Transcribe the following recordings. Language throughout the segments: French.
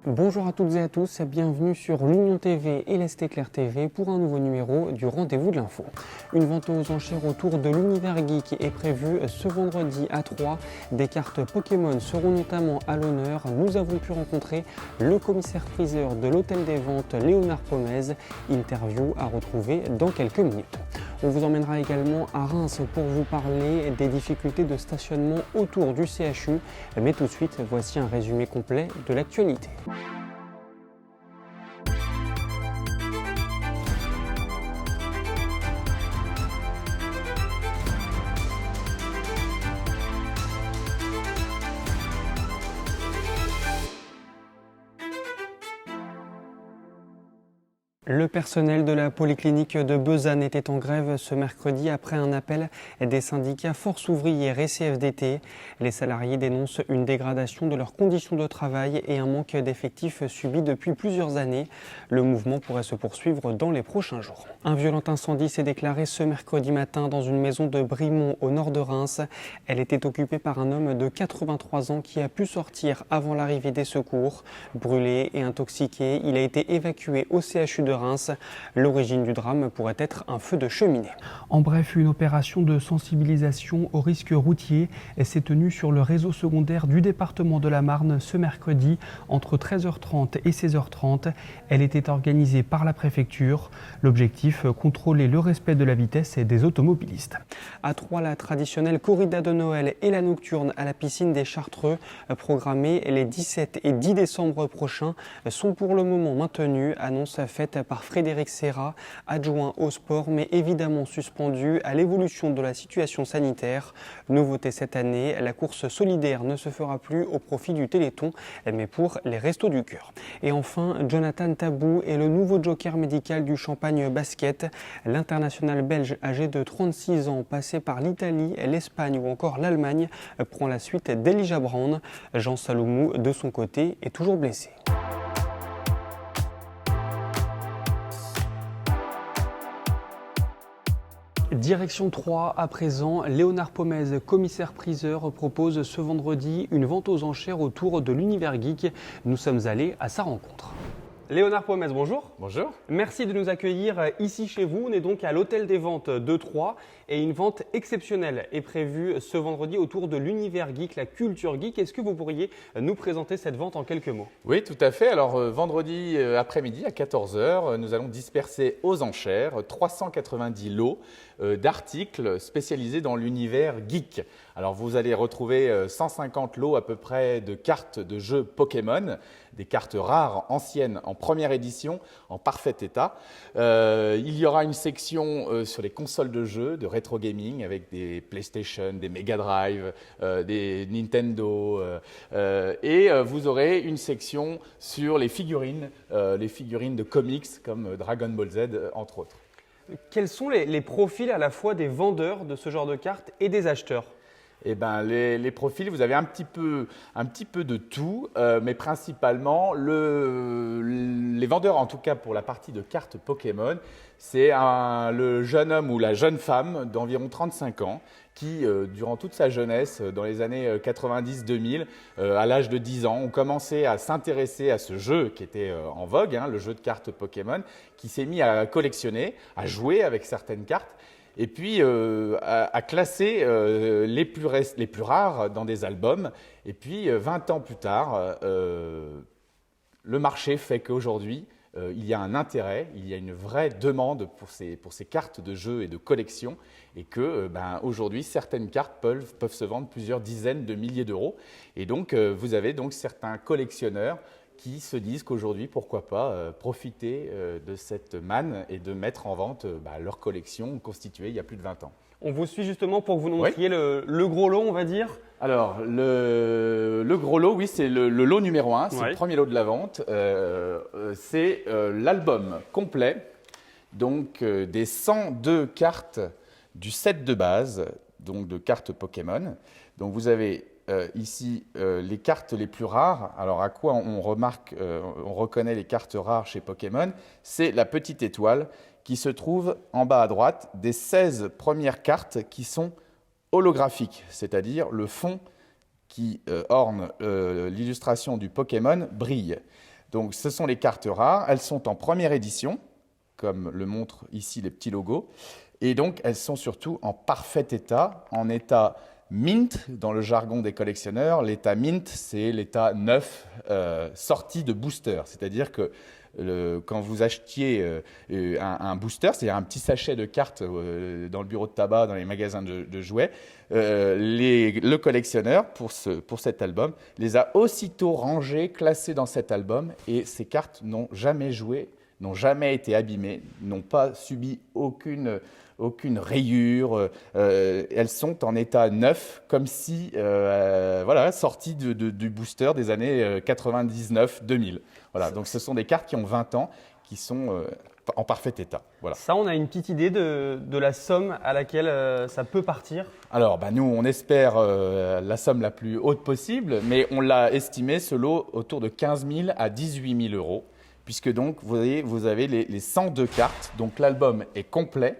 Bonjour à toutes et à tous, bienvenue sur l'Union TV et l'Est Éclair TV pour un nouveau numéro du Rendez-vous de l'Info. Une vente aux enchères autour de l'univers geek est prévue ce vendredi à 3. Des cartes Pokémon seront notamment à l'honneur. Nous avons pu rencontrer le commissaire-priseur de l'hôtel des ventes Léonard Pomez. Interview à retrouver dans quelques minutes. On vous emmènera également à Reims pour vous parler des difficultés de stationnement autour du CHU. Mais tout de suite, voici un résumé complet de l'actualité. Le personnel de la polyclinique de Bezanne était en grève ce mercredi après un appel des syndicats Force ouvrière et CFDT. Les salariés dénoncent une dégradation de leurs conditions de travail et un manque d'effectifs subi depuis plusieurs années. Le mouvement pourrait se poursuivre dans les prochains jours. Un violent incendie s'est déclaré ce mercredi matin dans une maison de Brimont au nord de Reims. Elle était occupée par un homme de 83 ans qui a pu sortir avant l'arrivée des secours. Brûlé et intoxiqué, il a été évacué au CHU de Reims. L'origine du drame pourrait être un feu de cheminée. En bref, une opération de sensibilisation aux risques routiers s'est tenue sur le réseau secondaire du département de la Marne ce mercredi entre 13h30 et 16h30. Elle était organisée par la préfecture. L'objectif, contrôler le respect de la vitesse des automobilistes. À Troyes, la traditionnelle corrida de Noël et la nocturne à la piscine des Chartreux, programmées les 17 et 10 décembre prochains, sont pour le moment maintenues. Annonce faite par Frédéric Serra, adjoint au sport, mais évidemment suspendu à l'évolution de la situation sanitaire. Nouveauté cette année, la course solidaire ne se fera plus au profit du Téléthon, mais pour les Restos du Cœur. Et enfin, Jonathan Tabou est le nouveau joker médical du Champagne Basket. L'international belge âgé de 36 ans, passé par l'Italie, l'Espagne ou encore l'Allemagne, prend la suite d'Elijah Brown. Jean Saloumou, de son côté, est toujours blessé. Direction 3 à présent, Léonard Pomez, commissaire-priseur, propose ce vendredi une vente aux enchères autour de l'univers geek. Nous sommes allés à sa rencontre. Léonard Pomez, bonjour. Bonjour. Merci de nous accueillir ici chez vous. On est donc à l'hôtel des ventes de Troyes et une vente exceptionnelle est prévue ce vendredi autour de l'univers geek, la culture geek. Est-ce que vous pourriez nous présenter cette vente en quelques mots? Oui, tout à fait. Alors vendredi après-midi à 14h, nous allons disperser aux enchères 390 lots d'articles spécialisés dans l'univers geek. Alors vous allez retrouver 150 lots à peu près de cartes de jeux Pokémon, des cartes rares anciennes en première édition, en parfait état. Il y aura une section sur les consoles de jeux, de rétro gaming, avec des PlayStation, des Mega Drive, des Nintendo. Et vous aurez une section sur les figurines de comics comme Dragon Ball Z, entre autres. Quels sont les profils à la fois des vendeurs de ce genre de cartes et des acheteurs? Eh ben, les profils, vous avez un petit peu de tout, mais principalement les vendeurs, en tout cas pour la partie de cartes Pokémon, c'est le jeune homme ou la jeune femme d'environ 35 ans qui, durant toute sa jeunesse, dans les années 90-2000, à l'âge de 10 ans, ont commencé à s'intéresser à ce jeu qui était en vogue, le jeu de cartes Pokémon, qui s'est mis à collectionner, à jouer avec certaines cartes. Et puis à classer les plus rares dans des albums. Et puis 20 ans plus tard, le marché fait qu'aujourd'hui, il y a un intérêt, il y a une vraie demande pour ces cartes de jeux et de collection. Et que aujourd'hui, certaines cartes peuvent se vendre plusieurs dizaines de milliers d'euros. Et donc, vous avez donc certains collectionneurs qui se disent qu'aujourd'hui, pourquoi pas profiter de cette manne et de mettre en vente leur collection constituée il y a plus de 20 ans. On vous suit justement pour que vous nous montriez Oui. le gros lot, on va dire. Alors, le gros lot, oui, c'est le lot numéro 1, c'est le premier lot de la vente. C'est l'album complet, donc des 102 cartes du set de base, donc de cartes Pokémon. Donc vous avez ici les cartes les plus rares. Alors à quoi on reconnaît les cartes rares chez Pokémon? C'est la petite étoile qui se trouve en bas à droite des 16 premières cartes qui sont holographiques, c'est-à-dire le fond qui orne l'illustration du Pokémon brille. Donc ce sont les cartes rares, elles sont en première édition, comme le montrent ici les petits logos, et donc elles sont surtout en parfait état, en état mint dans le jargon des collectionneurs. L'état mint, c'est l'état neuf sorti de booster, c'est-à-dire que quand vous achetiez un booster, c'est-à-dire un petit sachet de cartes dans le bureau de tabac, dans les magasins de jouets, le collectionneur, pour cet album, les a aussitôt rangées, classées dans cet album, et ces cartes n'ont jamais joué, n'ont jamais été abîmées, n'ont pas subi aucune rayure, elles sont en état neuf, comme si, sorties du booster des années 99-2000. Voilà, donc ce sont des cartes qui ont 20 ans, qui sont en parfait état. Voilà. Ça, on a une petite idée de la somme à laquelle ça peut partir? Alors, nous, on espère la somme la plus haute possible, mais on l'a estimé, ce lot, autour de 15 000 à 18 000 euros, puisque donc, vous voyez, vous avez les 102 cartes, donc l'album est complet,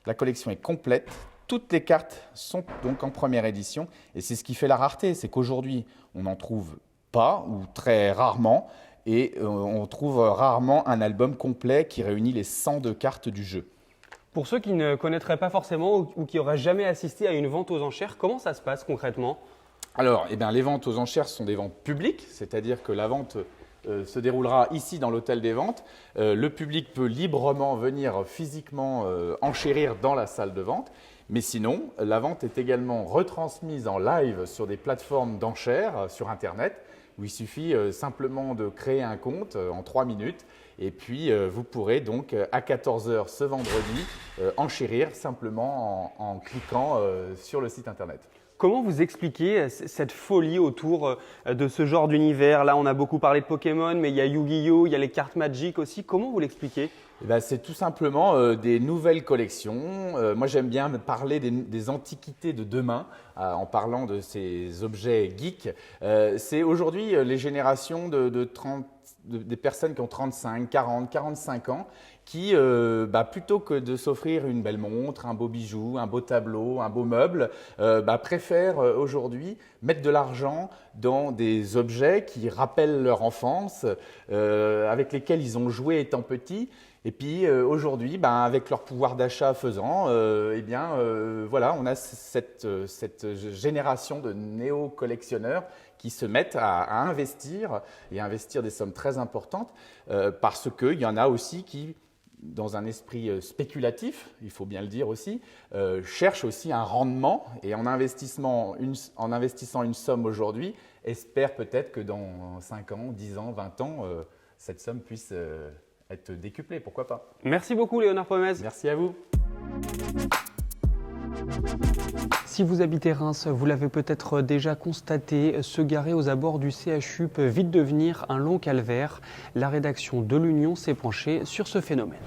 la collection est complète. Toutes les cartes sont donc en première édition, et c'est ce qui fait la rareté, c'est qu'aujourd'hui, on n'en trouve pas, ou très rarement, et on trouve rarement un album complet qui réunit les 102 cartes du jeu. Pour ceux qui ne connaîtraient pas forcément ou qui n'auraient jamais assisté à une vente aux enchères, comment ça se passe concrètement? Alors, les ventes aux enchères sont des ventes publiques, c'est-à-dire que la vente se déroulera ici dans l'hôtel des ventes. Le public peut librement venir physiquement enchérir dans la salle de vente. Mais sinon, la vente est également retransmise en live sur des plateformes d'enchères sur Internet, où il suffit simplement de créer un compte en 3 minutes. Et puis, vous pourrez donc à 14 h ce vendredi enchérir simplement en cliquant sur le site Internet. Comment vous expliquez cette folie autour de ce genre d'univers? Là, on a beaucoup parlé de Pokémon, mais il y a Yu-Gi-Oh!, il y a les cartes Magic aussi. Comment vous l'expliquez? C'est tout simplement des nouvelles collections. Moi, j'aime bien parler des antiquités de demain en parlant de ces objets geeks. C'est aujourd'hui les générations des personnes qui ont 35, 40, 45 ans qui, plutôt que de s'offrir une belle montre, un beau bijou, un beau tableau, un beau meuble, préfèrent aujourd'hui mettre de l'argent dans des objets qui rappellent leur enfance, avec lesquels ils ont joué étant petits. Et puis aujourd'hui, avec leur pouvoir d'achat faisant, on a cette génération de néo-collectionneurs qui se mettent à investir et à investir des sommes très importantes parce qu'il y en a aussi qui, dans un esprit spéculatif, il faut bien le dire aussi, cherchent aussi un rendement et en investissant une somme aujourd'hui, espèrent peut-être que dans 5 ans, 10 ans, 20 ans, cette somme puisse être décuplée, pourquoi pas. Merci beaucoup Léonard Pomez. Merci à vous. Si vous habitez Reims, vous l'avez peut-être déjà constaté, se garer aux abords du CHU peut vite devenir un long calvaire. La rédaction de l'Union s'est penchée sur ce phénomène.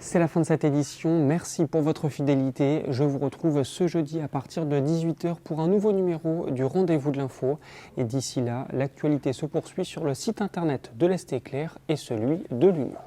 C'est la fin de cette édition. Merci pour votre fidélité. Je vous retrouve ce jeudi à partir de 18 h pour un nouveau numéro du Rendez-vous de l'info. Et d'ici là, l'actualité se poursuit sur le site internet de l'Est Éclair et celui de l'Union.